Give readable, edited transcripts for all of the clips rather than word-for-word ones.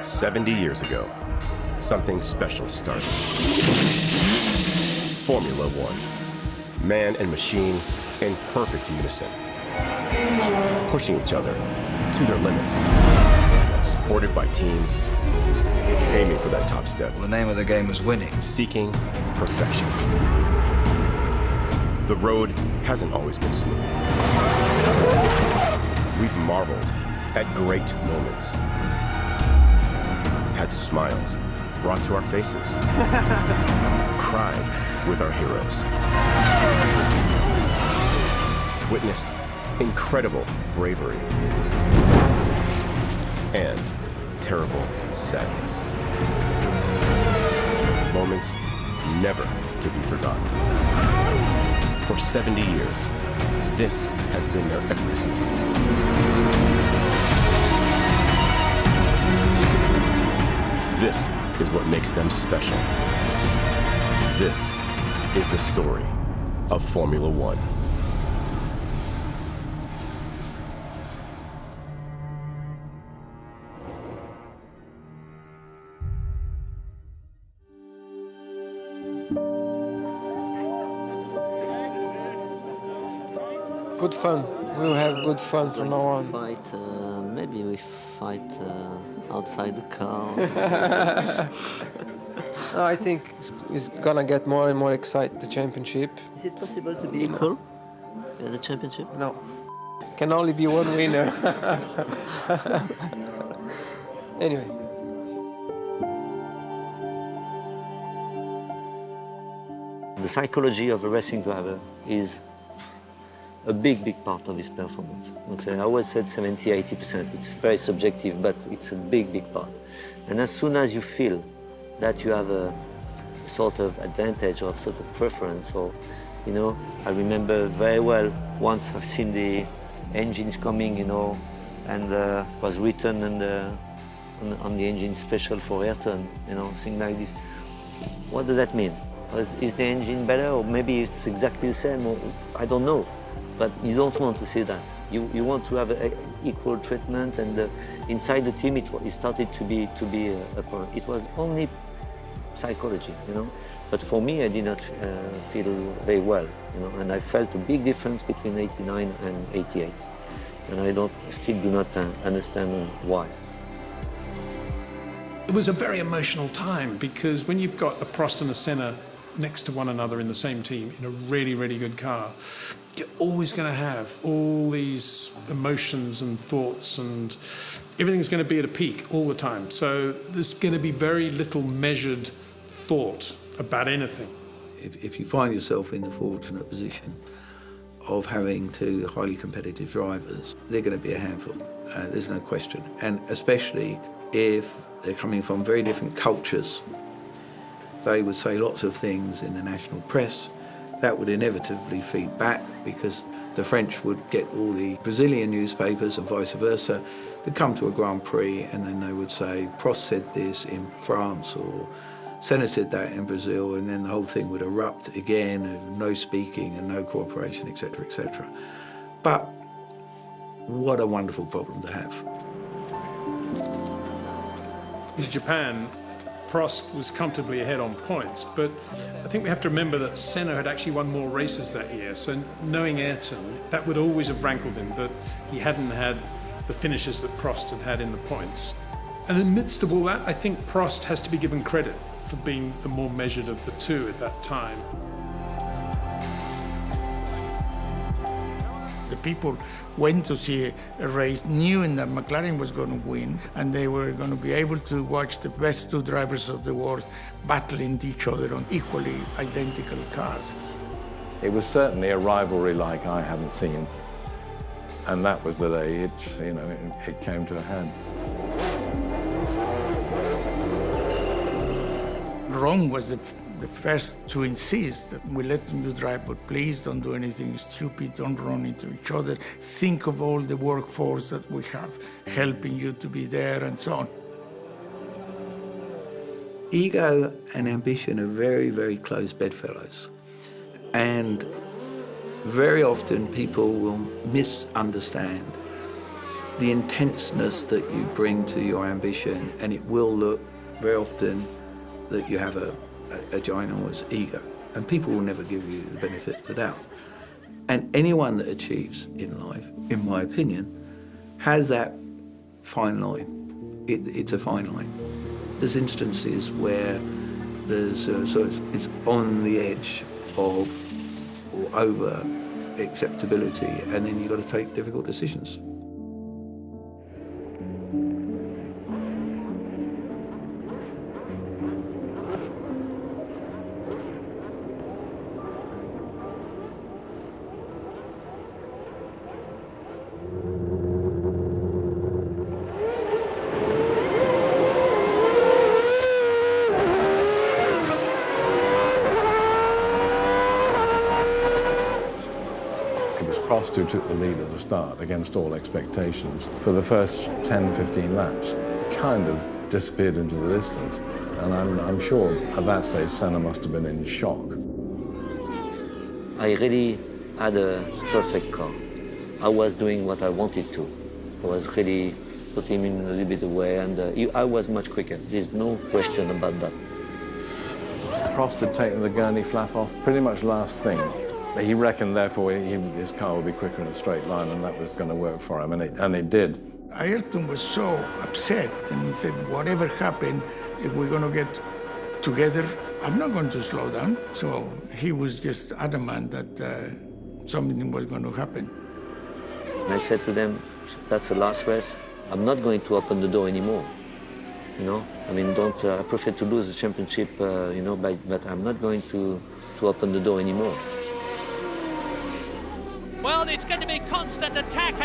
70 years ago, something special started. Formula One. Man and machine in perfect unison. Pushing each other to their limits. Supported by teams, aiming for that top step. The name of the game is winning. Seeking perfection. The road hasn't always been smooth. We've marveled at great moments. Had smiles brought to our faces. Cried with our heroes. Witnessed incredible bravery and terrible sadness. Moments never to be forgotten. For 70 years, this has been their Everest. This is what makes them special. This is the story of Formula One. Good fun. We will have good fun from now on. Maybe we fight outside the car. No, I think it's gonna get more and more exciting, the championship. Is it possible to be equal in the championship? No. Can only be one winner. Anyway. The psychology of a racing driver is a big part of his performance. I always said 70–80%. It's very subjective, but it's a big part. And as soon as you feel that you have a sort of advantage or sort of preference, or, you know, I remember very well once I've seen the engines coming, you know, and was written on the engine special for Ayrton, you know, things like this. What does that mean? Is the engine better, or maybe it's exactly the same, or I don't know. But you don't want to see that. You want to have equal treatment, and inside the team it started to be a problem. It was only psychology, you know. But for me, I did not feel very well, you know, and I felt a big difference between '89 and '88, and I still do not understand why. It was a very emotional time, because when you've got a Prost and a Senna next to one another in the same team in a really good car, you're always going to have all these emotions and thoughts, and everything's going to be at a peak all the time. So there's going to be very little measured thought about anything. If you find yourself in the fortunate position of having two highly competitive drivers, they're going to be a handful. There's no question. And especially if they're coming from very different cultures. They would say lots of things in the national press that would inevitably feed back, because the French would get all the Brazilian newspapers and vice versa. They'd come to a Grand Prix and then they would say, Prost said this in France, or Senna said that in Brazil, and then the whole thing would erupt again, and no speaking and no cooperation, etc., etc. But what a wonderful problem to have. In Japan, Prost was comfortably ahead on points, but I think we have to remember that Senna had actually won more races that year, so knowing Ayrton, that would always have rankled him, that he hadn't had the finishes that Prost had in the points. And in the midst of all that, I think Prost has to be given credit for being the more measured of the two at that time. The people went to see a race knowing that McLaren was going to win, and they were going to be able to watch the best two drivers of the world battling each other on equally identical cars. It was certainly a rivalry like I haven't seen, and that was the day it came to a head. Ron was the first to insist that we let you drive, but please don't do anything stupid, don't run into each other. Think of all the workforce that we have helping you to be there and so on. Ego and ambition are very close bedfellows. And very often people will misunderstand the intenseness that you bring to your ambition, and it will look very often that you have a ginormous ego, and people will never give you the benefit of the doubt. And anyone that achieves in life, in my opinion, has that fine line. It's a fine line. There's instances where there's it's on the edge of or over acceptability, and then you've got to take difficult decisions. Prost, who took the lead at the start against all expectations, for the first 10, 15 laps, kind of disappeared into the distance. And I'm sure at that stage Senna must have been in shock. I really had a perfect car. I was doing what I wanted to. I was really putting him in a little bit away, and I was much quicker. There's no question about that. Prost had taken the gurney flap off pretty much last thing. He reckoned, therefore, his car would be quicker in a straight line, and that was going to work for him, and it did. Ayrton was so upset, and he said, whatever happened, if we're going to get together, I'm not going to slow down. So he was just adamant that something was going to happen. And I said to them, that's the last race. I'm not going to open the door anymore. You know, I mean, I prefer to lose the championship, you know, but I'm not going to open the door anymore. Well, it's going to be constant attack,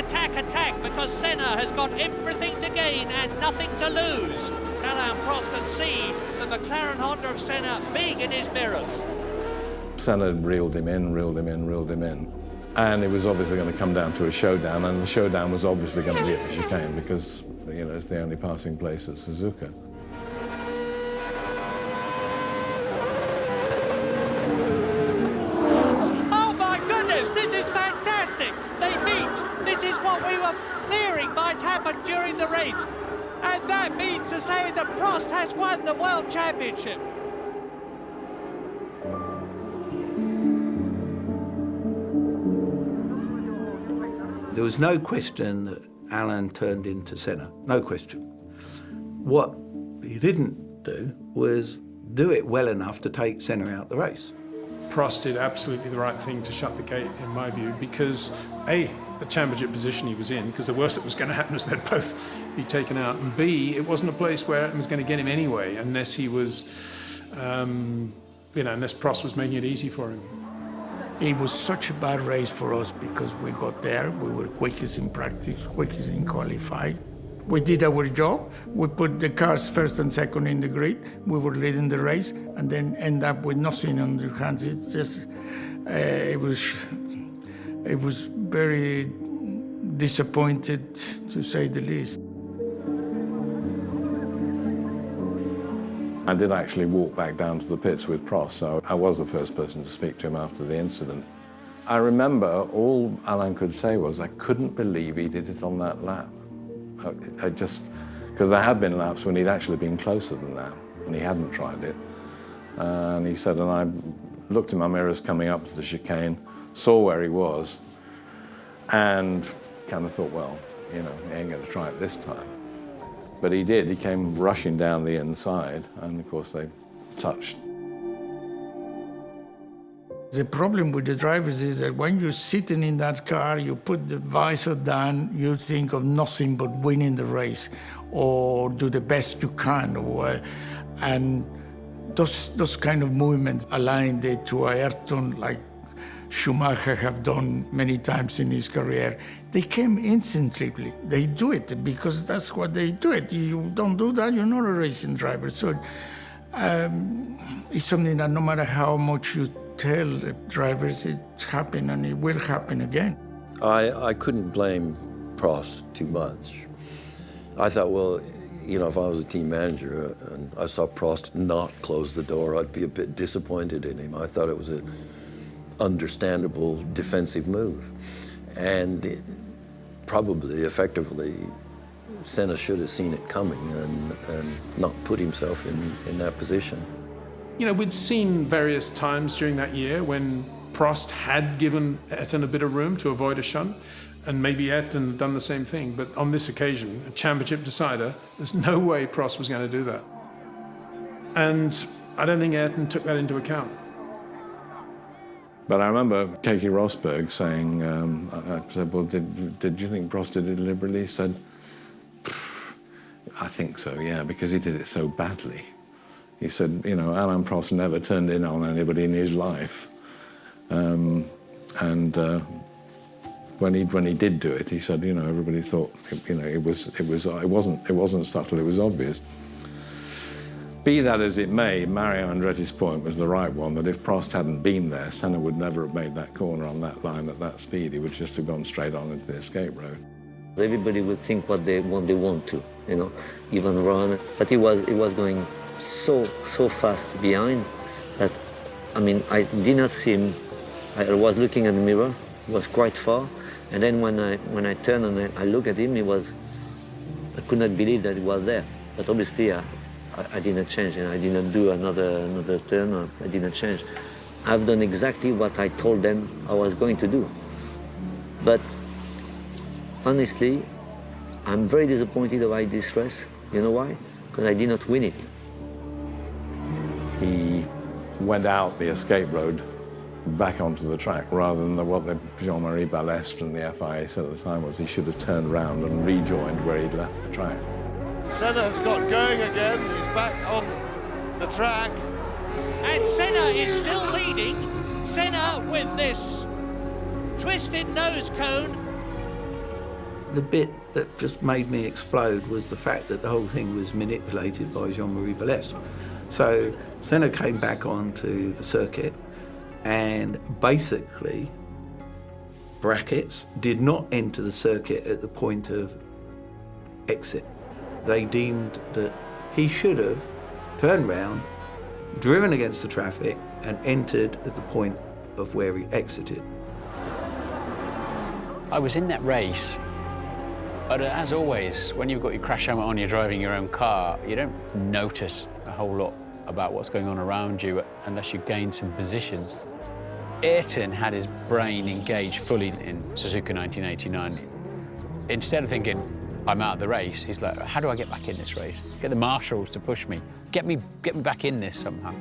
because Senna has got everything to gain and nothing to lose. Alain Prost can see the McLaren Honda of Senna big in his mirrors. Senna reeled him in. And it was obviously going to come down to a showdown, and the showdown was obviously going to be at the chicane because, you know, it's the only passing place at Suzuka. This is what we were fearing might happen during the race. And that means to say that Prost has won the World Championship. There was no question that Alain turned into Senna, no question. What he didn't do was do it well enough to take Senna out the race. Prost did absolutely the right thing to shut the gate, in my view, because A, the championship position he was in, because the worst that was going to happen was they'd both be taken out, and B, it wasn't a place where it was going to get him anyway, unless he was, you know, unless Prost was making it easy for him. It was such a bad race for us because we got there, we were quickest in practice, quickest in qualify. We did our job. We put the cars first and second in the grid. We were leading the race, and then end up with nothing on your hands. It's just, it was very disappointed, to say the least. I did actually walk back down to the pits with Prost, so I was the first person to speak to him after the incident. I remember all Alain could say was, I couldn't believe he did it on that lap. I just, because there had been laps when he'd actually been closer than that, and he hadn't tried it. And he said, and I looked in my mirrors coming up to the chicane, saw where he was, and kind of thought, well, you know, he ain't going to try it this time. But he did. He came rushing down the inside, and of course they touched. The problem with the drivers is that when you're sitting in that car, you put the visor down, you think of nothing but winning the race or do the best you can. And those kind of movements Alain did to Ayrton, like Schumacher have done many times in his career, they came instantly. They do it because that's what they do it. You don't do that, you're not a racing driver. So it's something that no matter how much you tell the drivers, it happened and it will happen again. I couldn't blame Prost too much. I thought, well, you know, if I was a team manager and I saw Prost not close the door, I'd be a bit disappointed in him. I thought it was an understandable defensive move. And probably, effectively, Senna should have seen it coming and not put himself in that position. You know, we'd seen various times during that year when Prost had given Ayrton a bit of room to avoid a shunt, and maybe Ayrton had done the same thing, but on this occasion, a championship decider, there's no way Prost was going to do that. And I don't think Ayrton took that into account. But I remember Katie Rosberg saying, I said, well, did you think Prost did it deliberately? He said, I think so, yeah, because he did it so badly. He said, you know, Alain Prost never turned in on anybody in his life. When he did do it, he said, you know, everybody thought, you know, it wasn't subtle, it was obvious. Be that as it may, Mario Andretti's point was the right one, that if Prost hadn't been there, Senna would never have made that corner on that line at that speed. He would just have gone straight on into the escape road. Everybody would think what they want to, you know, even run. But he was going so fast behind that, I mean, I did not see him. I was looking at the mirror. He was quite far. And then when I turned and I looked at him, I could not believe that he was there. But obviously, I didn't change, and I didn't do another turn. I didn't change. I've done exactly what I told them I was going to do. But honestly, I'm very disappointed about this race. You know why? Because I did not win it. He went out the escape road back onto the track, rather than what Jean-Marie Balestre and the FIA said at the time was he should have turned round and rejoined where he'd left the track. Senna has got going again. He's back on the track. And Senna is still leading. Senna with this twisted nose cone. The bit that just made me explode was the fact that the whole thing was manipulated by Jean-Marie Balestre. So Senna came back onto the circuit and basically, brackets, did not enter the circuit at the point of exit. They deemed that he should have turned round, driven against the traffic, and entered at the point of where he exited. I was in that race, but as always, when you've got your crash helmet on, you're driving your own car, you don't notice a whole lot about what's going on around you unless you gain some positions. Ayrton had his brain engaged fully in Suzuka 1989. Instead of thinking, I'm out of the race, he's like, how do I get back in this race? Get the marshals to push me. Get me back in this somehow.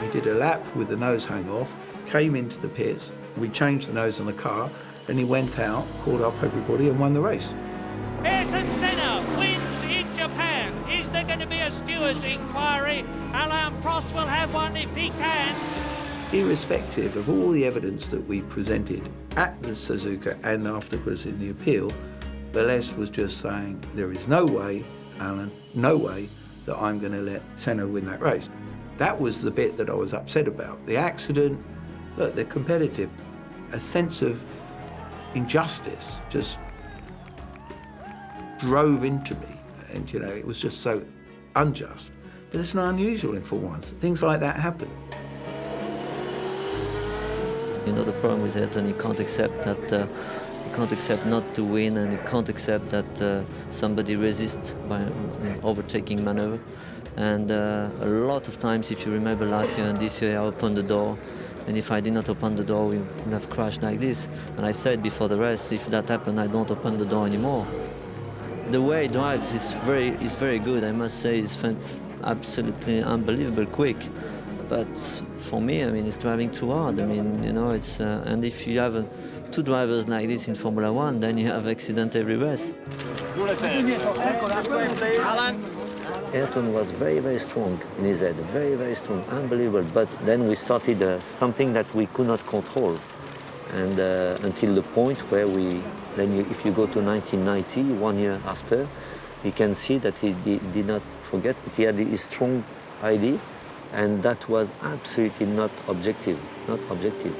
He did a lap with the nose hang off, came into the pits, we changed the nose on the car, and he went out, called up everybody and won the race. Ayrton Senna wins in Japan. Is there going to be a steward's inquiry? Alain Prost will have one if he can. Irrespective of all the evidence that we presented at the Suzuka and afterwards in the appeal, Balestre was just saying, there is no way, Alain, no way that I'm going to let Senna win that race. That was the bit that I was upset about. The accident, look, they're competitive. A sense of injustice just drove into me. And, you know, it was just so unjust. But it's not unusual in Formula 1. Things like that happen. You know, the problem with Ayrton, he can't accept that, he can't accept not to win, and he can't accept that somebody resists by an overtaking maneuver. And a lot of times, if you remember last year and this year, I opened the door. And if I did not open the door, we would have crashed like this. And I said before the race, if that happened, I don't open the door anymore. The way he drives is very good. I must say, he's absolutely unbelievable quick. But for me, I mean, it's driving too hard. I mean, you know, it's and if you have two drivers like this in Formula 1, then you have accident every race. Ayrton was very, very strong in his head, very, very strong, unbelievable. But then we started something that we could not control, and until the point where if you go to 1990, 1 year after, you can see that he did not forget, but he had his strong idea, and that was absolutely not objective, not objective.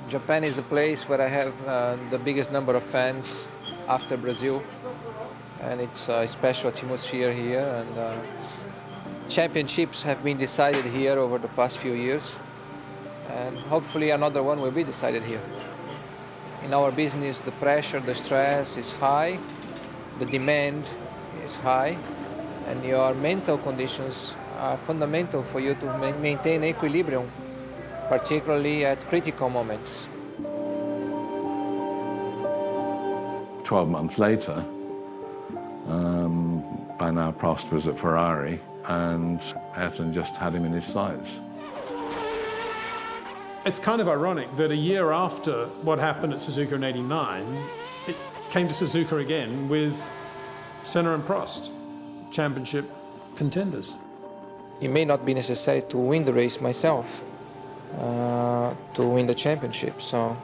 Japan is a place where I have the biggest number of fans after Brazil. and it's a special atmosphere here, and championships have been decided here over the past few years, and hopefully another one will be decided here. In our business, the pressure, the stress is high, the demand is high, and your mental conditions are fundamental for you to maintain equilibrium, particularly at critical moments. 12 months later, by now Prost was at Ferrari, and Ayrton just had him in his sights. It's kind of ironic that a year after what happened at Suzuka in '89, it came to Suzuka again with Senna and Prost, championship contenders. It may not be necessary to win the race myself, to win the championship. So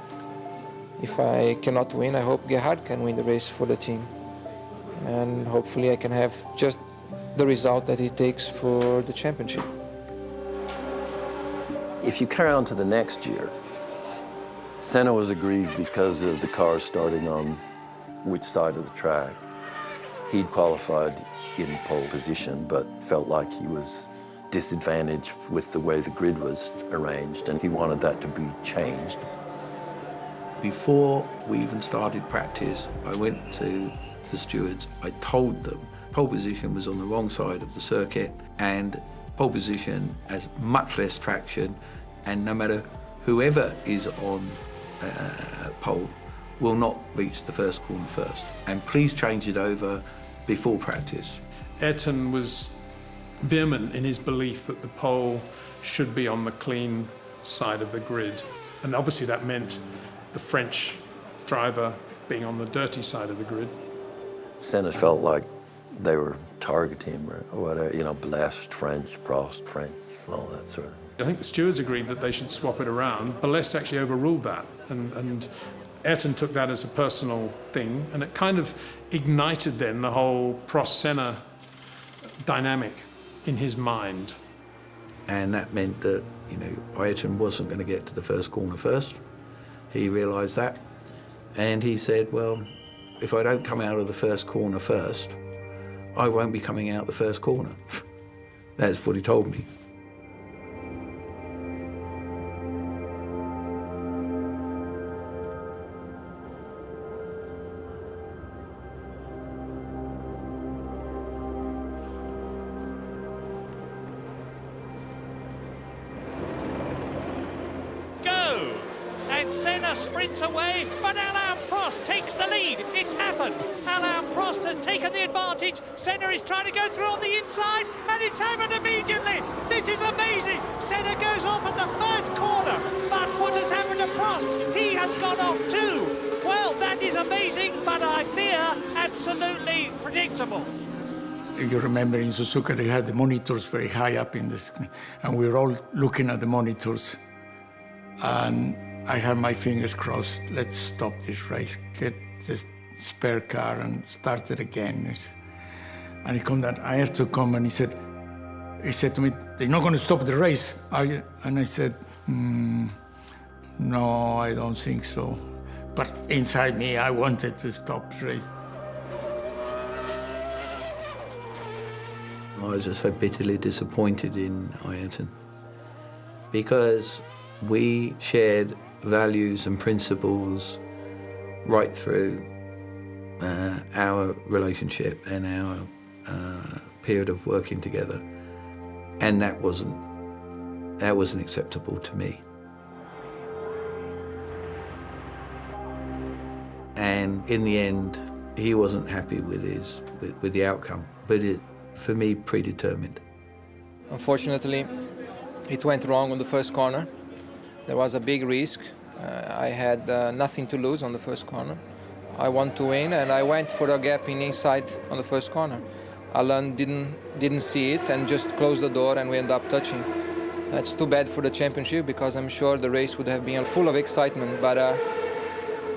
if I cannot win, I hope Gerhard can win the race for the team. And hopefully I can have just the result that it takes for the championship. If you carry on to the next year, Senna was aggrieved because of the cars starting on which side of the track. He'd qualified in pole position, but felt like he was disadvantaged with the way the grid was arranged, and he wanted that to be changed. Before we even started practice, I went to the stewards. I told them pole position was on the wrong side of the circuit, and pole position has much less traction, and no matter whoever is on pole will not reach the first corner first. And please change it over before practice. Ayrton was vehement in his belief that the pole should be on the clean side of the grid. And obviously that meant the French driver being on the dirty side of the grid. Senna felt like they were targeting him or whatever, you know, blessed French, Prost French, and all that sort of thing. I think the stewards agreed that they should swap it around. Balestre actually overruled that, and Ayrton took that as a personal thing, and it kind of ignited then the whole Prost-Senna dynamic in his mind. And that meant that, you know, Ayrton wasn't going to get to the first corner first. He realised that, and he said, well, if I don't come out of the first corner first, I won't be coming out the first corner. That's what he told me. Go! And Senna sprints away, but Alain Prost takes the lead. It's happened. Alain Prost has taken the advantage. Senna is trying to go through on the inside, and it's happened immediately. This is amazing. Senna goes off at the first corner, but what has happened to Prost? He has gone off too. Well, that is amazing, but I fear absolutely predictable. You remember in Suzuka they had the monitors very high up in the screen, and we were all looking at the monitors. And I had my fingers crossed, let's stop this race, get this spare car and start it again. And he come down, I had to come, and he said to me, they're not going to stop the race, are you? And I said, no, I don't think so. But inside me, I wanted to stop the race. I was just so bitterly disappointed in Ayrton because we shared values and principles right through our relationship and our period of working together, and that wasn't acceptable to me. And in the end, he wasn't happy with the outcome, but it, for me, predetermined. Unfortunately, it went wrong on the first corner. There was a big risk. I had nothing to lose on the first corner. I want to win, and I went for a gap in inside on the first corner. Alain didn't see it and just closed the door, and we ended up touching. That's too bad for the championship because I'm sure the race would have been full of excitement. But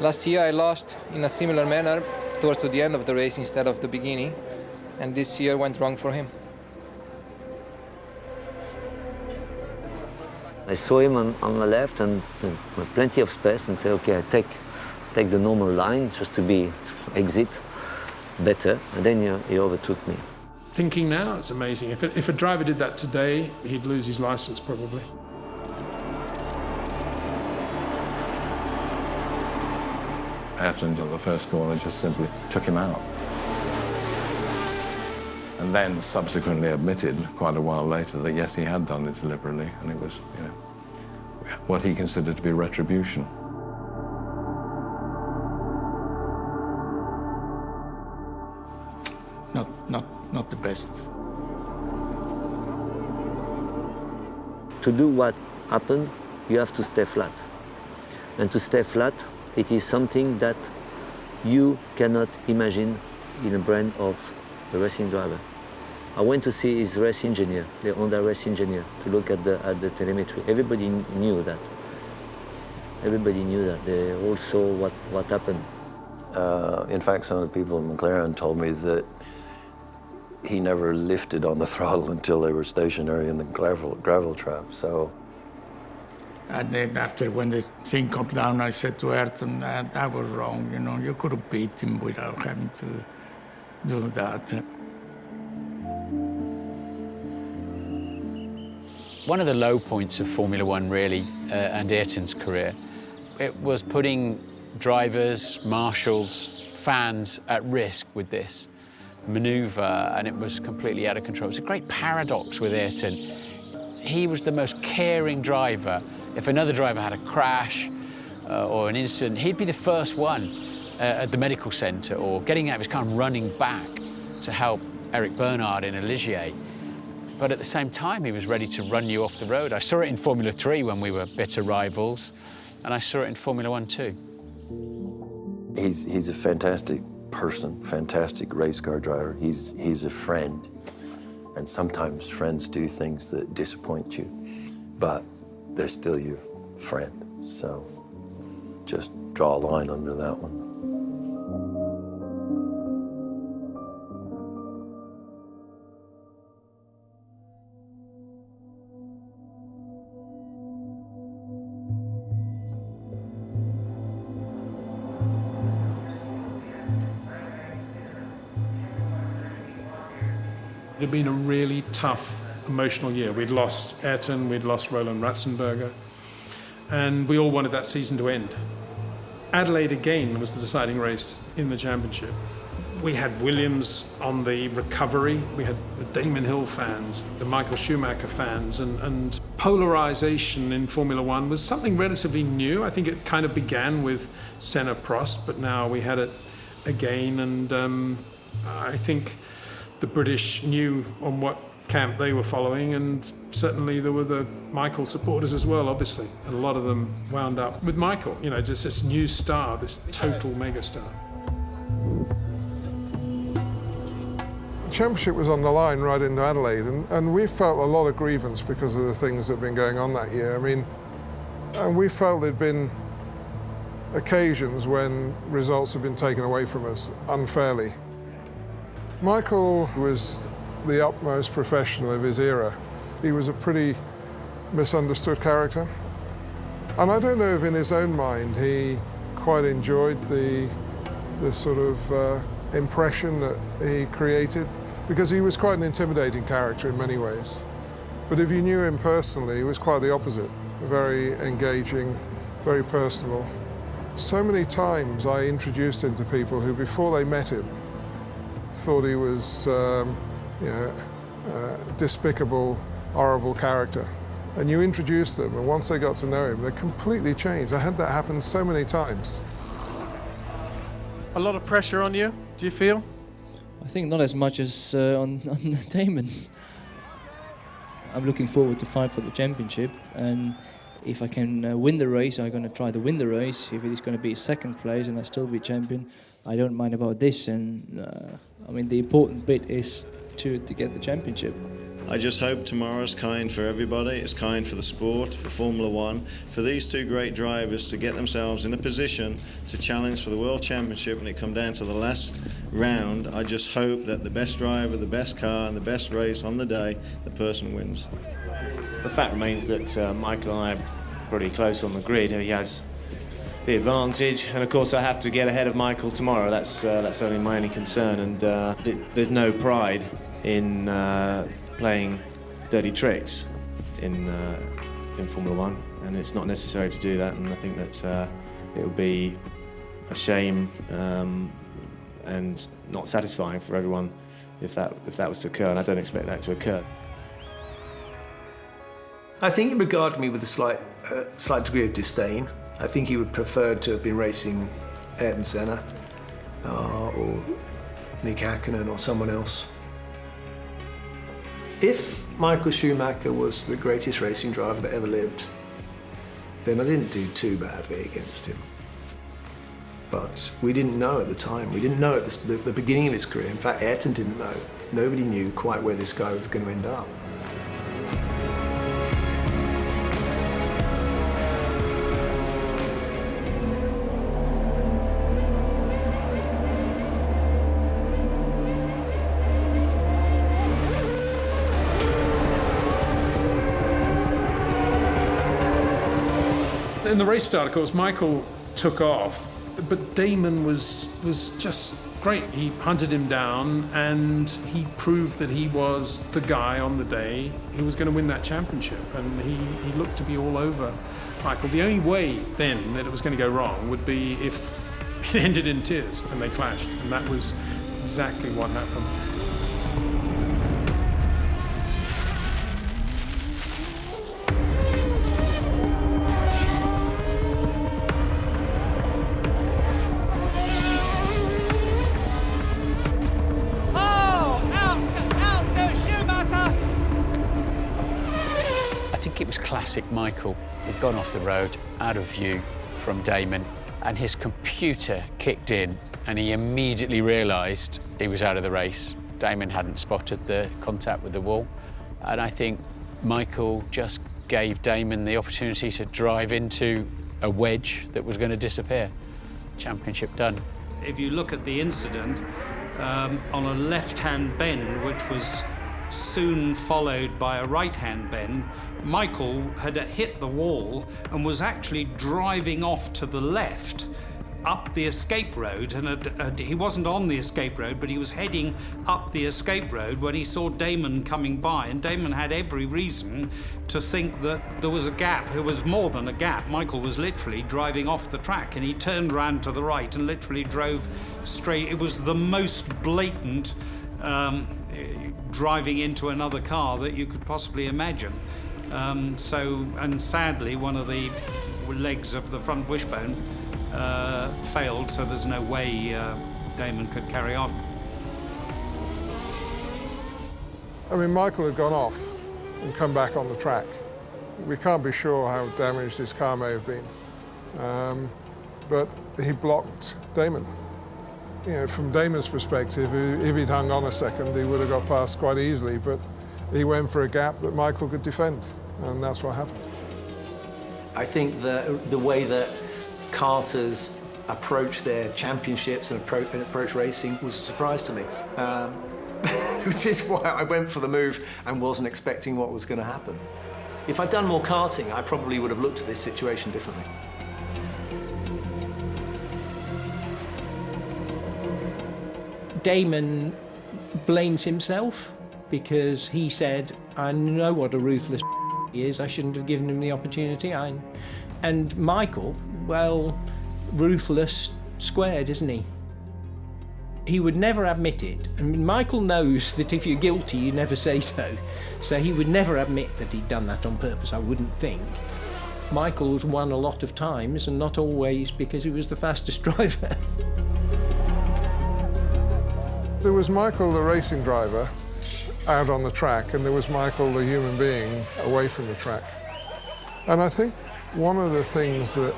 last year I lost in a similar manner towards the end of the race instead of the beginning, and this year went wrong for him. I saw him on the left and with plenty of space and said, okay, I take the normal line just to exit. better, and then he overtook me. Thinking now, it's amazing. If a driver did that today, he'd lose his license probably. Ayrton on the first corner just simply took him out. And then subsequently admitted quite a while later that yes, he had done it deliberately, and it was, you know, what he considered to be retribution. Not the best. To do what happened, you have to stay flat. And to stay flat, it is something that you cannot imagine in the brain of a racing driver. I went to see his race engineer, the Honda race engineer, to look at the telemetry. Everybody knew that. Everybody knew that. They all saw what happened. In fact, some of the people in McLaren told me that he never lifted on the throttle until they were stationary in the gravel trap, so. And then after, when the thing came down, I said to Ayrton, that was wrong, you know, you could have beat him without having to do that. One of the low points of Formula One, really, and Ayrton's career, it was putting drivers, marshals, fans at risk with this manoeuvre, and it was completely out of control. It's a great paradox with Ayrton. He was the most caring driver. If another driver had a crash or an incident, he'd be the first one at the medical centre or getting out of his car and running back to help Eric Bernard in a Ligier. But at the same time, he was ready to run you off the road. I saw it in Formula 3 when we were bitter rivals, and I saw it in Formula 1 too. He's a fantastic person, fantastic race car driver. He's a friend, and sometimes friends do things that disappoint you, but they're still your friend. So just draw a line under that one. It had been a really tough, emotional year. We'd lost Ayrton, we'd lost Roland Ratzenberger, and we all wanted that season to end. Adelaide again was the deciding race in the championship. We had Williams on the recovery, we had the Damon Hill fans, the Michael Schumacher fans, and polarisation in Formula One was something relatively new. I think it kind of began with Senna-Prost, but now we had it again, and I think the British knew on what camp they were following, and certainly there were the Michael supporters as well, obviously. A lot of them wound up with Michael, you know, just this new star, this total megastar. The championship was on the line right into Adelaide, and we felt a lot of grievance because of the things that had been going on that year. I mean, and we felt there'd been occasions when results had been taken away from us unfairly. Michael was the utmost professional of his era. He was a pretty misunderstood character. And I don't know if in his own mind he quite enjoyed the sort of impression that he created, because he was quite an intimidating character in many ways. But if you knew him personally, he was quite the opposite. Very engaging, very personal. So many times I introduced him to people who, before they met him, thought he was despicable, horrible character. And you introduce them, and once they got to know him, they completely changed. I had that happen so many times. A lot of pressure on you, do you feel? I think not as much as on Damon. I'm looking forward to fight for the championship, and if I can win the race, I'm going to try to win the race. If it is going to be second place and I still be champion, I don't mind about this. And I mean, the important bit is to get the championship. I just hope tomorrow's kind for everybody. It's kind for the sport, for Formula One, for these two great drivers to get themselves in a position to challenge for the World Championship when it come down to the last round. I just hope that the best driver, the best car and the best race on the day, the person wins. The fact remains that Michael and I are pretty close on the grid. He has the advantage, and of course I have to get ahead of Michael tomorrow. That's only my only concern, and there's no pride in playing dirty tricks in Formula One, and it's not necessary to do that. And I think that it would be a shame and not satisfying for everyone if that was to occur, and I don't expect that to occur. I think he regarded me with a slight degree of disdain. I think he would prefer to have been racing Ayrton Senna or Nick Hakkinen or someone else. If Michael Schumacher was the greatest racing driver that ever lived, then I didn't do too badly against him. But we didn't know at the time. We didn't know at the beginning of his career. In fact, Ayrton didn't know. Nobody knew quite where this guy was going to end up. In the race start, of course, Michael took off, but Damon was just great. He hunted him down, and he proved that he was the guy on the day who was going to win that championship, and he looked to be all over Michael. The only way then that it was going to go wrong would be if it ended in tears and they clashed, and that was exactly what happened. Classic Michael. He'd gone off the road, out of view from Damon, and his computer kicked in, and he immediately realised he was out of the race. Damon hadn't spotted the contact with the wall, and I think Michael just gave Damon the opportunity to drive into a wedge that was going to disappear. Championship done. If you look at the incident, on a left-hand bend, which was soon followed by a right-hand bend, Michael had hit the wall and was actually driving off to the left up the escape road, and he wasn't on the escape road, but he was heading up the escape road when he saw Damon coming by, and Damon had every reason to think that there was a gap. It was more than a gap. Michael was literally driving off the track, and he turned round to the right and literally drove straight. It was the most blatant driving into another car that you could possibly imagine. And sadly, one of the legs of the front wishbone failed, so there's no way Damon could carry on. I mean, Michael had gone off and come back on the track. We can't be sure how damaged his car may have been, but he blocked Damon. You know, from Damon's perspective, if he'd hung on a second, he would have got past quite easily, but he went for a gap that Michael could defend, and that's what happened. I think the way that karters approach their championships and approach racing was a surprise to me, which is why I went for the move and wasn't expecting what was going to happen. If I'd done more karting, I probably would have looked at this situation differently. Damon blames himself because he said, I know what a ruthless he is, I shouldn't have given him the opportunity. And Michael, well, ruthless squared, isn't he? He would never admit it. I mean, Michael knows that if you're guilty, you never say so. So he would never admit that he'd done that on purpose, I wouldn't think. Michael's won a lot of times, and not always because he was the fastest driver. There was Michael, the racing driver, out on the track, and there was Michael, the human being, away from the track. And I think one of the things that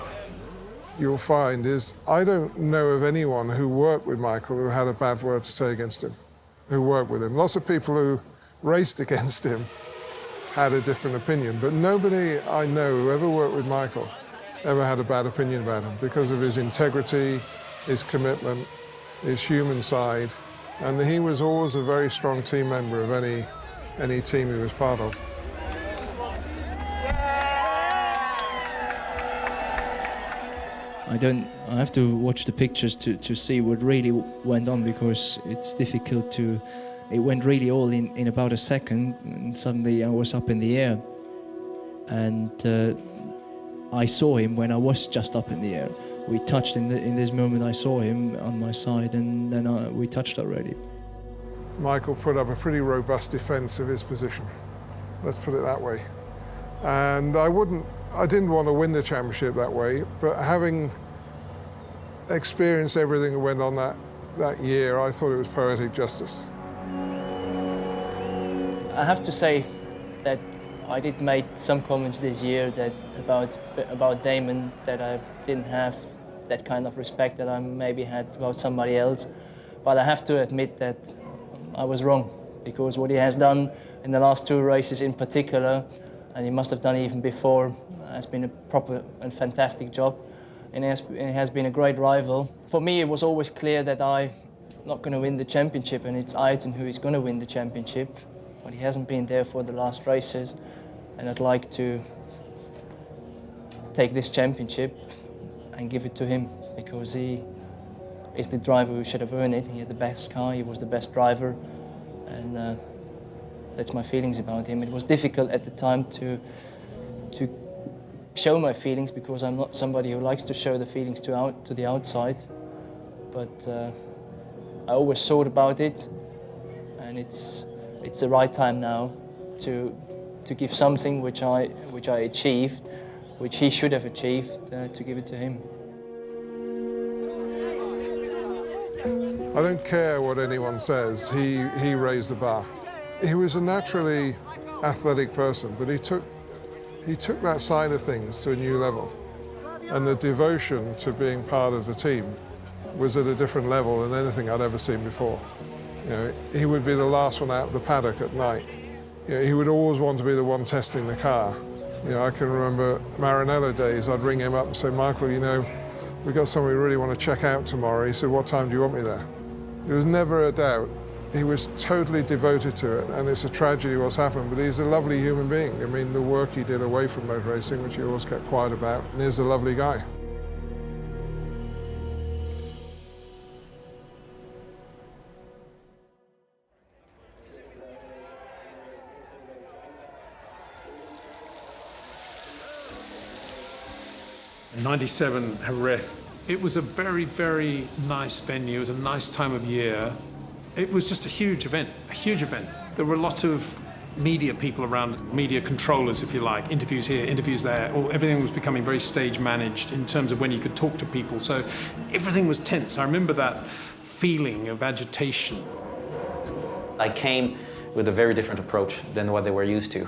you'll find is I don't know of anyone who worked with Michael who had a bad word to say against him, who worked with him. Lots of people who raced against him had a different opinion, but nobody I know who ever worked with Michael ever had a bad opinion about him because of his integrity, his commitment, his human side. And he was always a very strong team member of any team he was part of. I have to watch the pictures to see what really went on, because it's difficult to. It went really all in about a second, and suddenly I was up in the air. And I saw him when I was just up in the air. We touched in this moment. I saw him on my side, and then we touched already. Michael put up a pretty robust defence of his position. Let's put it that way. And I didn't want to win the championship that way, but having experienced everything that went on that year, I thought it was poetic justice. I have to say that I did make some comments this year that about Damon, that I didn't have that kind of respect that I maybe had about somebody else. But I have to admit that I was wrong, because what he has done in the last 2 races in particular, and he must have done even before, has been a proper and fantastic job. And he has been a great rival. For me, it was always clear that I'm not going to win the championship, and it's Ayrton who is going to win the championship. But he hasn't been there for the last races, and I'd like to take this championship and give it to him, because he is the driver who should have earned it. He had the best car, he was the best driver, and that's my feelings about him. It was difficult at the time to show my feelings, because I'm not somebody who likes to show the feelings to the outside, but I always thought about it, and it's the right time now to give something which I achieved, which he should have achieved, to give it to him. I don't care what anyone says, he raised the bar. He was a naturally athletic person, but he took that side of things to a new level. And the devotion to being part of the team was at a different level than anything I'd ever seen before. You know, he would be the last one out of the paddock at night. You know, he would always want to be the one testing the car. You know, I can remember Maranello days, I'd ring him up and say, Michael, you know, we've got something we really want to check out tomorrow. He said, what time do you want me there? There was never a doubt. He was totally devoted to it, and it's a tragedy what's happened, but he's a lovely human being. I mean, the work he did away from motor racing, which he always kept quiet about, and he's a lovely guy. In '97, Jerez, it was a very, very nice venue. It was a nice time of year. It was just a huge event, a huge event. There were a lot of media people around, media controllers, if you like, interviews here, interviews there. Everything was becoming very stage managed in terms of when you could talk to people. So everything was tense. I remember that feeling of agitation. I came with a very different approach than what they were used to,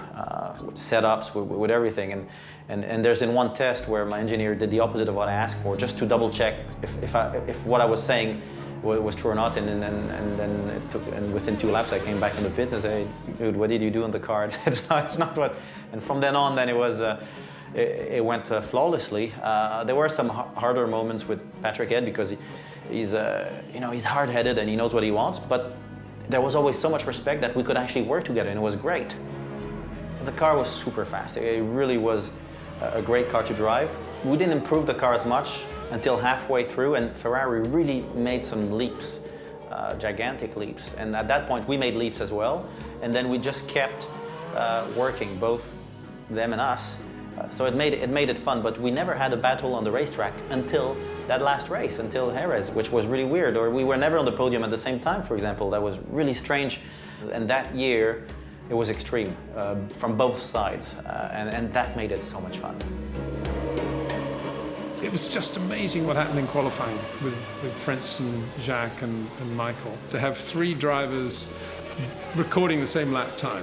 with setups, with everything. And there's in one test where my engineer did the opposite of what I asked for, just to double check if what I was saying was true or not, and then within 2 laps I came back in the pit and said, dude, what did you do on the car? It's not what. And from then on, then it went flawlessly. There were some harder moments with Patrick Head, because he's hard-headed and he knows what he wants, but there was always so much respect that we could actually work together, and it was great. The car was super fast. It really was a great car to drive. We didn't improve the car as much until halfway through, and Ferrari really made some leaps, gigantic leaps. And at that point, we made leaps as well. And then we just kept working, both them and us. So it made it fun, but we never had a battle on the racetrack until that last race, until Jerez, which was really weird. Or we were never on the podium at the same time, for example. That was really strange. And that year, it was extreme from both sides, and that made it so much fun. It was just amazing what happened in qualifying with Frentzen, Jacques and Michael. To have 3 drivers recording the same lap time.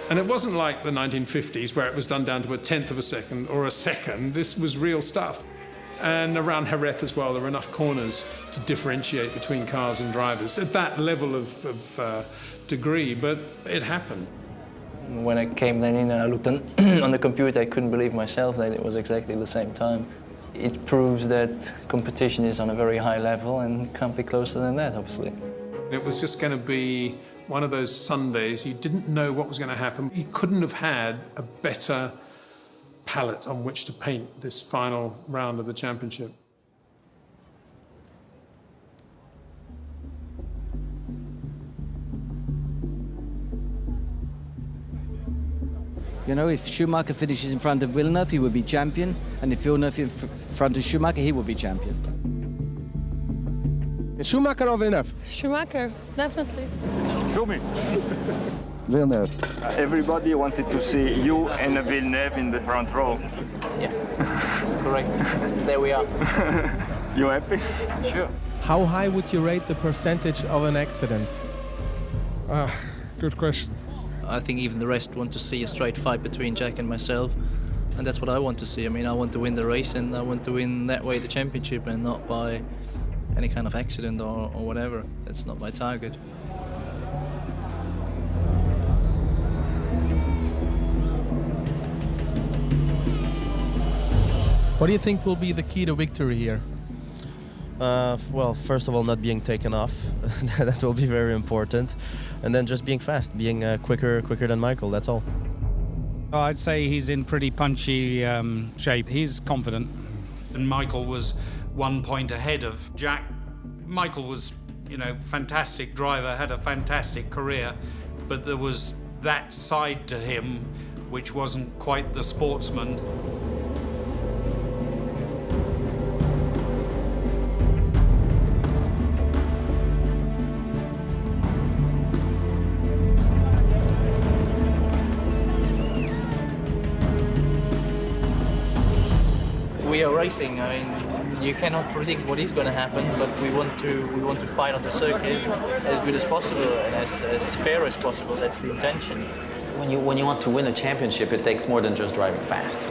And it wasn't like the 1950s where it was done down to a 1/10 of a second or a second. This was real stuff. And around Jerez as well, there were enough corners to differentiate between cars and drivers at that level of degree, but it happened. When I came then in and I looked on the computer, I couldn't believe myself that it was exactly the same time. It proves that competition is on a very high level and can't be closer than that, obviously. It was just going to be one of those Sundays. You didn't know what was going to happen. You couldn't have had a better palette on which to paint this final round of the championship. You know, if Schumacher finishes in front of Villeneuve, he will be champion, and if Villeneuve in front of Schumacher, he will be champion. Schumacher or Villeneuve? Schumacher, definitely. Villeneuve. Everybody wanted to see you and Villeneuve in the front row. Yeah, correct. There we are. You happy? Sure. How high would you rate the percentage of an accident? Good question. I think even the rest want to see a straight fight between Jack and myself, and that's what I want to see. I mean, I want to win the race, and I want to win that way the championship, and not by any kind of accident or whatever. That's not my target. What do you think will be the key to victory here? Well, first of all, not being taken off. That will be very important. And then just being fast, being quicker than Michael, that's all. Oh, I'd say he's in pretty punchy shape. He's confident. And Michael was 1 point ahead of Jack. Michael was, you know, fantastic driver, had a fantastic career, but there was that side to him which wasn't quite the sportsman. We are racing. I mean, you cannot predict what is going to happen, but we want to fight on the circuit as good as possible and as fair as possible. That's the intention. When you want to win a championship, it takes more than just driving fast.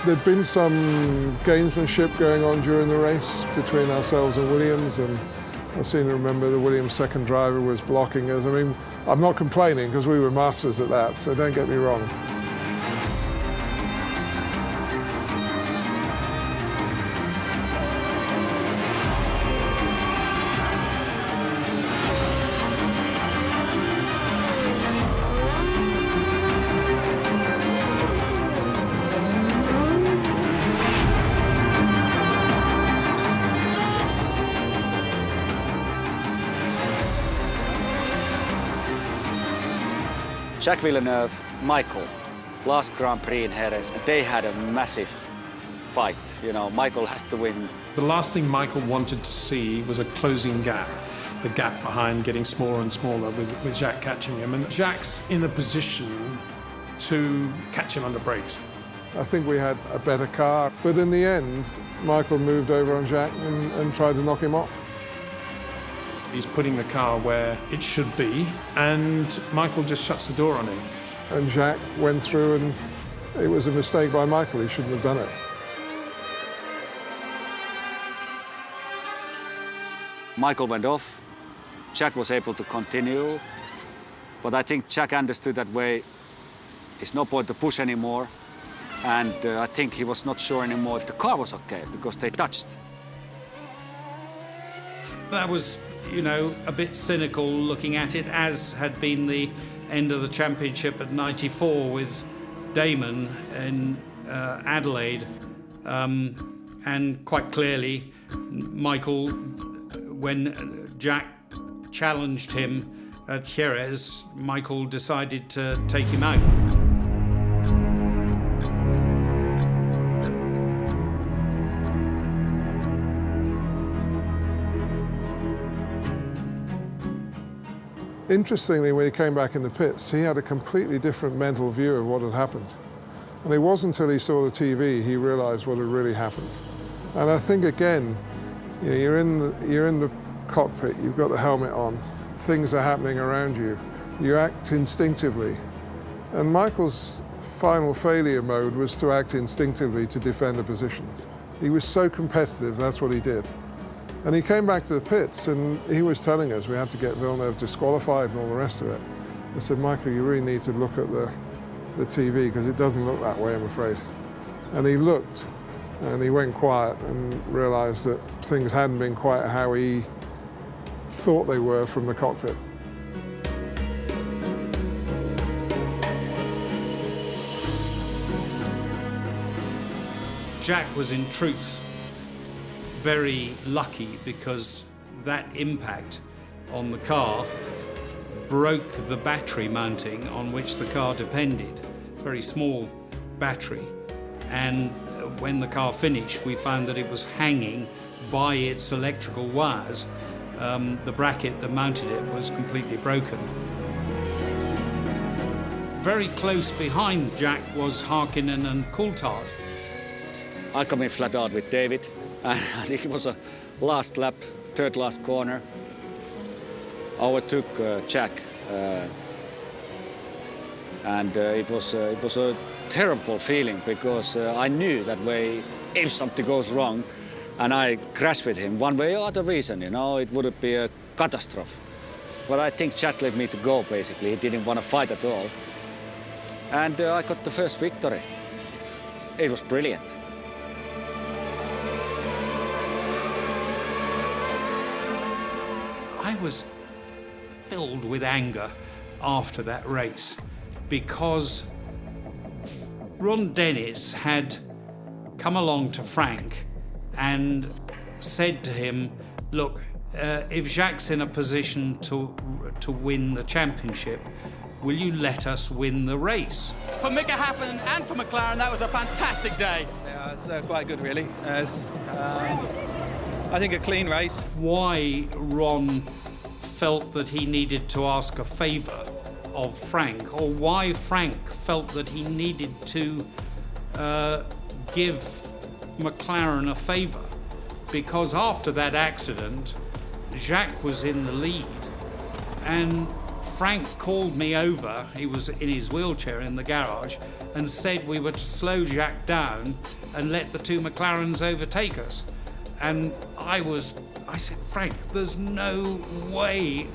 There'd been some gamesmanship going on during the race between ourselves and Williams, and I seem to remember the Williams second driver was blocking us. I mean, I'm not complaining because we were masters at that, so don't get me wrong. Jacques Villeneuve, Michael, last Grand Prix in Jerez, they had a massive fight. You know, Michael has to win. The last thing Michael wanted to see was a closing gap, the gap behind getting smaller and smaller with Jacques catching him. And Jacques in a position to catch him under brakes. I think we had a better car, but in the end, Michael moved over on Jacques and tried to knock him off. He's putting the car where it should be, and Michael just shuts the door on him. And Jacques went through, and it was a mistake by Michael. He shouldn't have done it. Michael went off. Jacques was able to continue, but I think Jacques understood that way. There's no point to push anymore, and I think he was not sure anymore if the car was okay because they touched. That was, you know, a bit cynical looking at it, as had been the end of the championship at '94 with Damon in Adelaide. And quite clearly, Michael, when Jack challenged him at Jerez, Michael decided to take him out. Interestingly, when he came back in the pits, he had a completely different mental view of what had happened. And it wasn't until he saw the TV he realized what had really happened. And I think, again, you know, you're in the cockpit, you've got the helmet on, things are happening around you, you act instinctively. And Michael's final failure mode was to act instinctively to defend a position. He was so competitive, that's what he did. And he came back to the pits and he was telling us we had to get Villeneuve disqualified and all the rest of it. I said, Michael, you really need to look at the TV because it doesn't look that way, I'm afraid. And he looked and he went quiet and realised that things hadn't been quite how he thought they were from the cockpit. Jacques was in truth very lucky because that impact on the car broke the battery mounting on which the car depended. Very small battery. And when the car finished, we found that it was hanging by its electrical wires. The bracket that mounted it was completely broken. Very close behind Jacques was Harkinen and Coulthard. I come in flat out with David, and I think it was a last lap, third last corner. I overtook Jack, and it was a terrible feeling because I knew that way if something goes wrong and I crash with him one way or other reason, you know, it would be a catastrophe. But I think Jack let me to go, basically. He didn't want to fight at all. And I got the first victory. It was brilliant. I was filled with anger after that race because Ron Dennis had come along to Frank and said to him, look, if Jacques in a position to win the championship, will you let us win the race? For Mika Happen and for McLaren, that was a fantastic day. Yeah, it's quite good, really. I think a clean race. Why Ron felt that he needed to ask a favour of Frank, or why Frank felt that he needed to give McLaren a favour. Because after that accident, Jacques was in the lead, and Frank called me over, he was in his wheelchair in the garage, and said we were to slow Jacques down and let the two McLarens overtake us. And I said, Frank, there's no way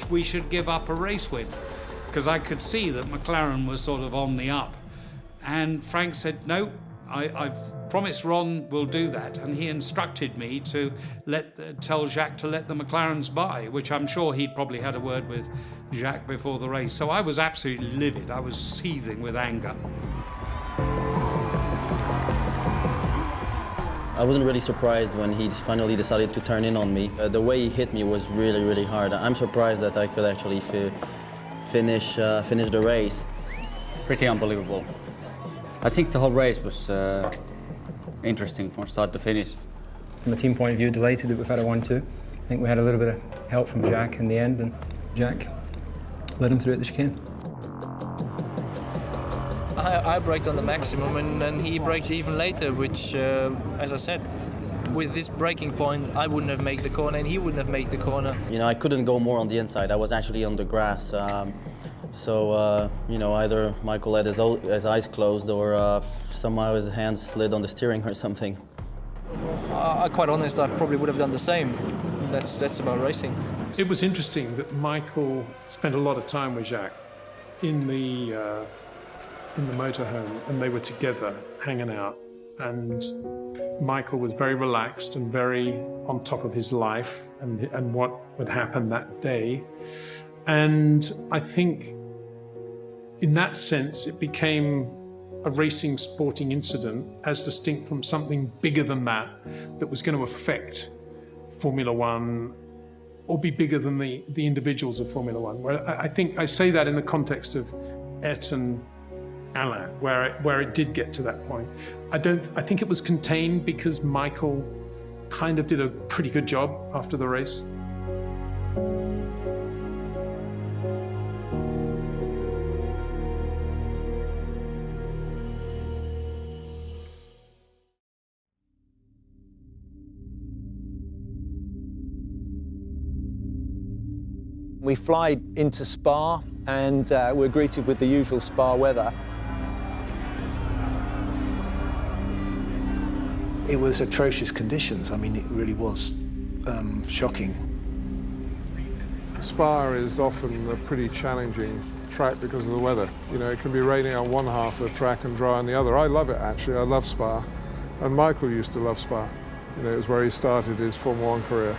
we should give up a race win, because I could see that McLaren was sort of on the up. And Frank said, no, I've promised Ron will do that. And he instructed me to tell Jacques to let the McLarens by, which I'm sure he'd probably had a word with Jacques before the race. So I was absolutely livid. I was seething with anger. I wasn't really surprised when he finally decided to turn in on me. The way he hit me was really, really hard. I'm surprised that I could actually finish the race. Pretty unbelievable. I think the whole race was interesting from start to finish. From a team point of view, delighted that we've had a 1-2. I think we had a little bit of help from Jack in the end, and Jack led him through at the chicane. I braked on the maximum, and he braked even later, which, as I said, with this braking point, I wouldn't have made the corner, and he wouldn't have made the corner. You know, I couldn't go more on the inside. I was actually on the grass. So, you know, either Michael had his eyes closed or somehow his hands slid on the steering or something. I'm quite honest, I probably would have done the same. That's about racing. It was interesting that Michael spent a lot of time with Jacques in the motorhome, and they were together hanging out, and Michael was very relaxed and very on top of his life and what would happen that day. And I think in that sense it became a racing sporting incident as distinct from something bigger than that was going to affect Formula One or be bigger than the individuals of Formula One. Where I think I say that in the context of Ayrton Alain, where it did get to that point. I think it was contained because Michael kind of did a pretty good job after the race. We fly into Spa and we're greeted with the usual Spa weather. It was atrocious conditions. I mean, it really was shocking. Spa is often a pretty challenging track because of the weather. You know, it can be raining on one half of the track and dry on the other. I love it, actually. I love Spa. And Michael used to love Spa. You know, it was where he started his Formula 1 career.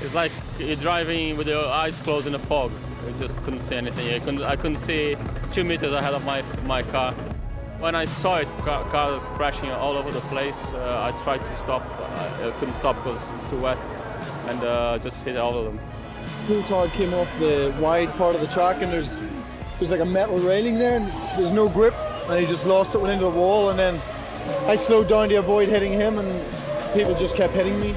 It's like you're driving with your eyes closed in a fog. You just couldn't see anything. I couldn't see 2 meters ahead of my car. When I saw it, cars crashing all over the place, I tried to stop. I couldn't stop because it's too wet, and just hit all of them. Coulthard came off the wide part of the track, and there's like a metal railing there, and there's no grip, and he just lost it, went into the wall, and then I slowed down to avoid hitting him, and people just kept hitting me.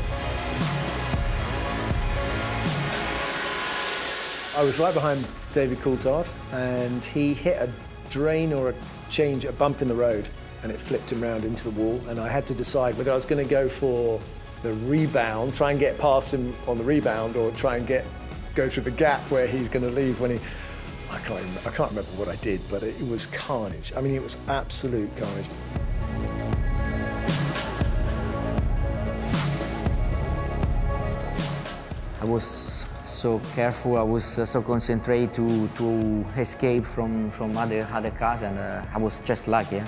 I was right behind David Coulthard, and he hit a drain or a bump in the road, and it flipped him round into the wall, and I had to decide whether I was going to go for the rebound, try and get past him on the rebound, or try and go through the gap where he's going to leave when he... I can't remember what I did, but it was carnage. I mean, it was absolute carnage. I was so careful, I was so concentrated to escape from other cars, and I was just lucky. Yeah?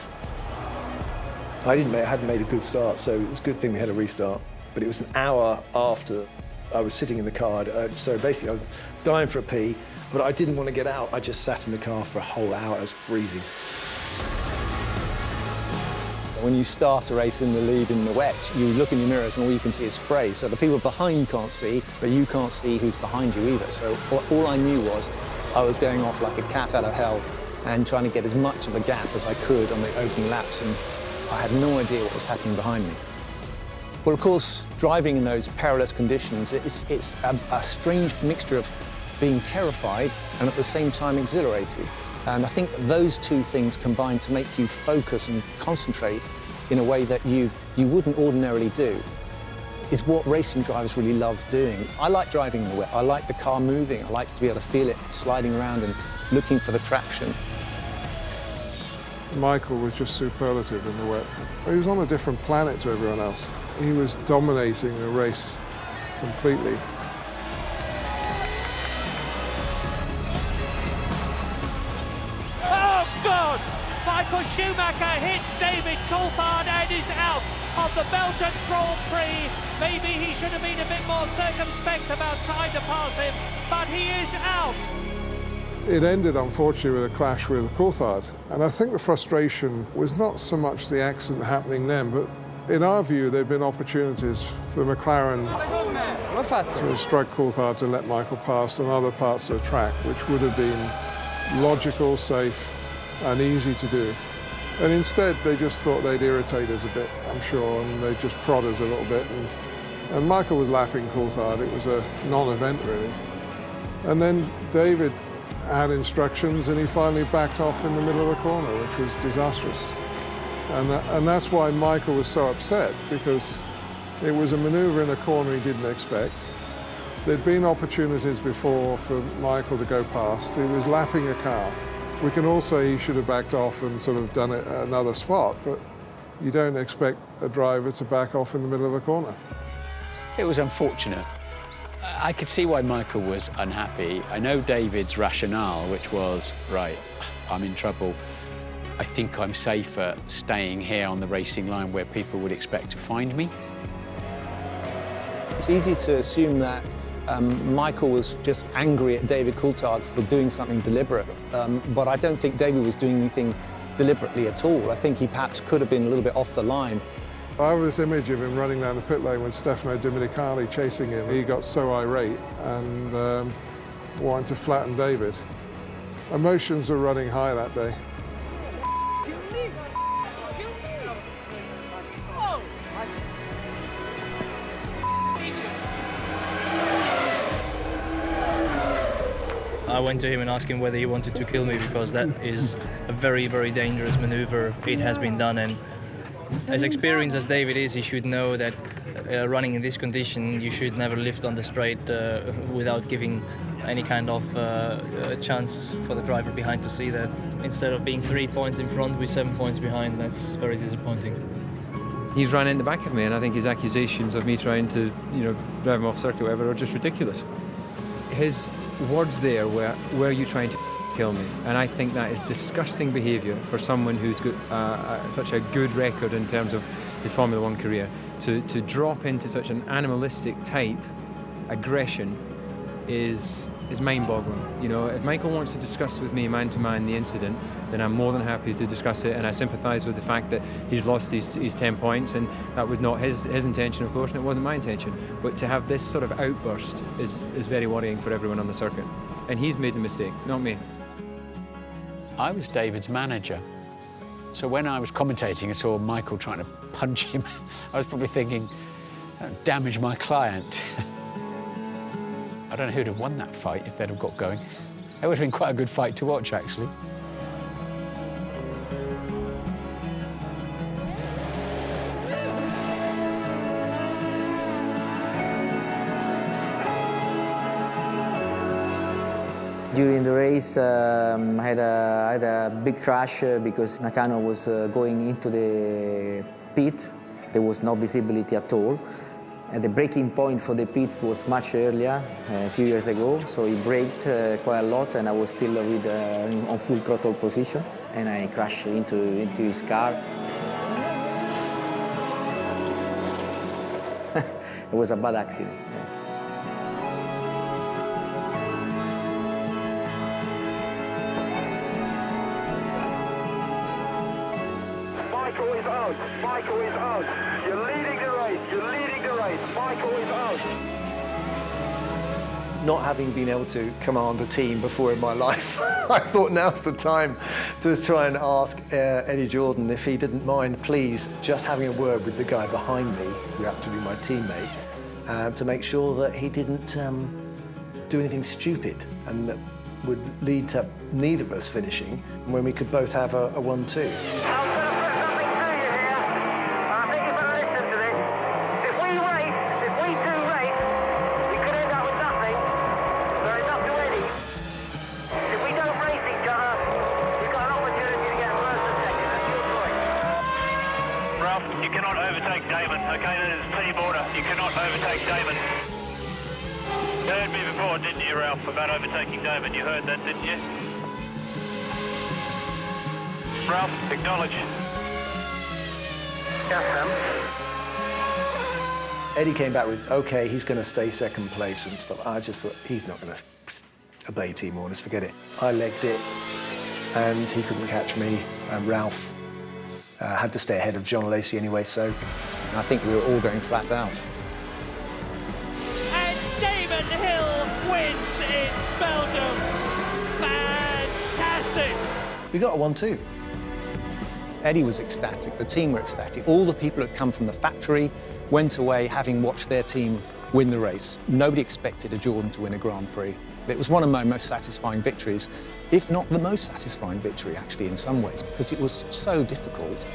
I hadn't made a good start, so it was a good thing we had a restart. But it was an hour after I was sitting in the car, so basically I was dying for a pee, but I didn't want to get out. I just sat in the car for a whole hour. I was freezing. When you start a race in the lead in the wet, you look in your mirrors and all you can see is spray. So the people behind can't see, but you can't see who's behind you either. So all I knew was I was going off like a cat out of hell and trying to get as much of a gap as I could on the opening laps, and I had no idea what was happening behind me. Well, of course, driving in those perilous conditions, it's a strange mixture of being terrified and at the same time exhilarated. And I think those two things combine to make you focus and concentrate in a way that you wouldn't ordinarily do. Is what racing drivers really love doing. I like driving in the wet. I like the car moving. I like to be able to feel it sliding around and looking for the traction. Michael was just superlative in the wet. He was on a different planet to everyone else. He was dominating the race completely. Michael Schumacher hits David Coulthard and is out of the Belgian Grand Prix. Maybe he should have been a bit more circumspect about trying to pass him, but he is out. It ended, unfortunately, with a clash with Coulthard. And I think the frustration was not so much the accident happening then, but in our view, there have been opportunities for McLaren to instruct Coulthard to let Michael pass on other parts of the track, which would have been logical, safe, and easy to do. And instead, they just thought they'd irritate us a bit, I'm sure, and they'd just prod us a little bit. And Michael was lapping Coulthard. It was a non-event, really. And then David had instructions, and he finally backed off in the middle of the corner, which was disastrous. And that's why Michael was so upset, because it was a manoeuvre in a corner he didn't expect. There'd been opportunities before for Michael to go past. He was lapping a car. We can all say he should have backed off and sort of done it at another spot, but you don't expect a driver to back off in the middle of a corner. It was unfortunate. I could see why Michael was unhappy. I know David's rationale, which was, right, I'm in trouble. I think I'm safer staying here on the racing line where people would expect to find me. It's easy to assume that Michael was just angry at David Coulthard for doing something deliberate, but I don't think David was doing anything deliberately at all. I think he perhaps could have been a little bit off the line. I have this image of him running down the pit lane with Stefano Dimenticare chasing him. He got so irate and wanted to flatten David. Emotions were running high that day. I went to him and asked him whether he wanted to kill me, because that is a very, very dangerous maneuver. It has been done, and as experienced as David is, he should know that running in this condition, you should never lift on the straight without giving any kind of chance for the driver behind to see that. Instead of being 3 points in front, we're 7 points behind. That's very disappointing. He's run in the back of me, and I think his accusations of me trying to, drive him off circuit, whatever, are just ridiculous. His words there were you trying to kill me? And I think that is disgusting behaviour for someone who's got such a good record in terms of his Formula One career. To drop into such an animalistic type aggression is mind-boggling. If Michael wants to discuss with me man-to-man the incident, then I'm more than happy to discuss it, and I sympathise with the fact that he's lost his 10 points, and that was not his intention, of course, and it wasn't my intention. But to have this sort of outburst is very worrying for everyone on the circuit. And he's made the mistake, not me. I was David's manager. So when I was commentating and saw Michael trying to punch him, I was probably thinking, don't damage my client. I don't know who'd have won that fight if they'd have got going. It would have been quite a good fight to watch, actually. During the race, I had a big crash because Nakano was going into the pit. There was no visibility at all. And the braking point for the pits was much earlier, a few years ago, so he braked quite a lot, and I was still on full throttle position, and I crashed into his car. It was a bad accident. Yeah. Michael is out. Michael is out. You're leading the race. You're leading the race. Michael is out. Not having been able to command a team before in my life, I thought now's the time to try and ask Eddie Jordan if he didn't mind, please, just having a word with the guy behind me, who happened to be my teammate, to make sure that he didn't do anything stupid and that would lead to neither of us finishing when we could both have a 1-2. You cannot overtake Damon. Okay, that is team order. You cannot overtake Damon. You heard me before, didn't you, Ralph, about overtaking Damon? You heard that, didn't you? Ralph, acknowledge. Yes, Sam. Eddie came back with, OK, he's going to stay second place and stuff. I just thought, he's not going to obey team orders, forget it. I legged it, and he couldn't catch me, and Ralph had to stay ahead of John Lacey anyway, so I think we were all going flat out. And Damon Hill wins in Belgium. Fantastic! We got a 1-2. Eddie was ecstatic, the team were ecstatic. All the people who had come from the factory went away having watched their team win the race. Nobody expected a Jordan to win a Grand Prix. It was one of my most satisfying victories, if not the most satisfying victory, actually, in some ways, because it was so difficult.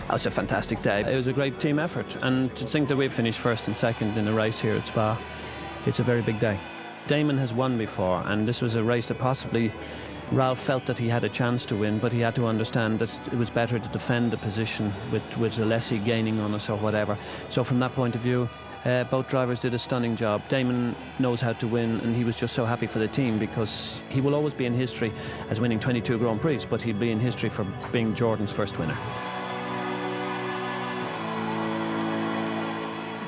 That was a fantastic day. It was a great team effort, and to think that we've finished first and second in the race here at Spa, it's a very big day. Damon has won before, and this was a race that possibly Ralph felt that he had a chance to win, but he had to understand that it was better to defend the position with Alessi gaining on us or whatever. So from that point of view, both drivers did a stunning job. Damon knows how to win, and he was just so happy for the team because he will always be in history as winning 22 Grand Prix, but he'll be in history for being Jordan's first winner.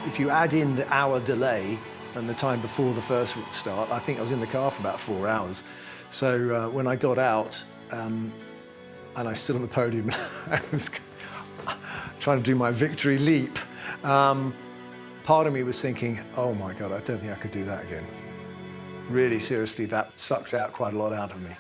If you add in the hour delay, and the time before the first start, I think I was in the car for about 4 hours. So when I got out and I stood on the podium, I was trying to do my victory leap. Part of me was thinking, oh my God, I don't think I could do that again. Really, seriously, that sucked out quite a lot out of me.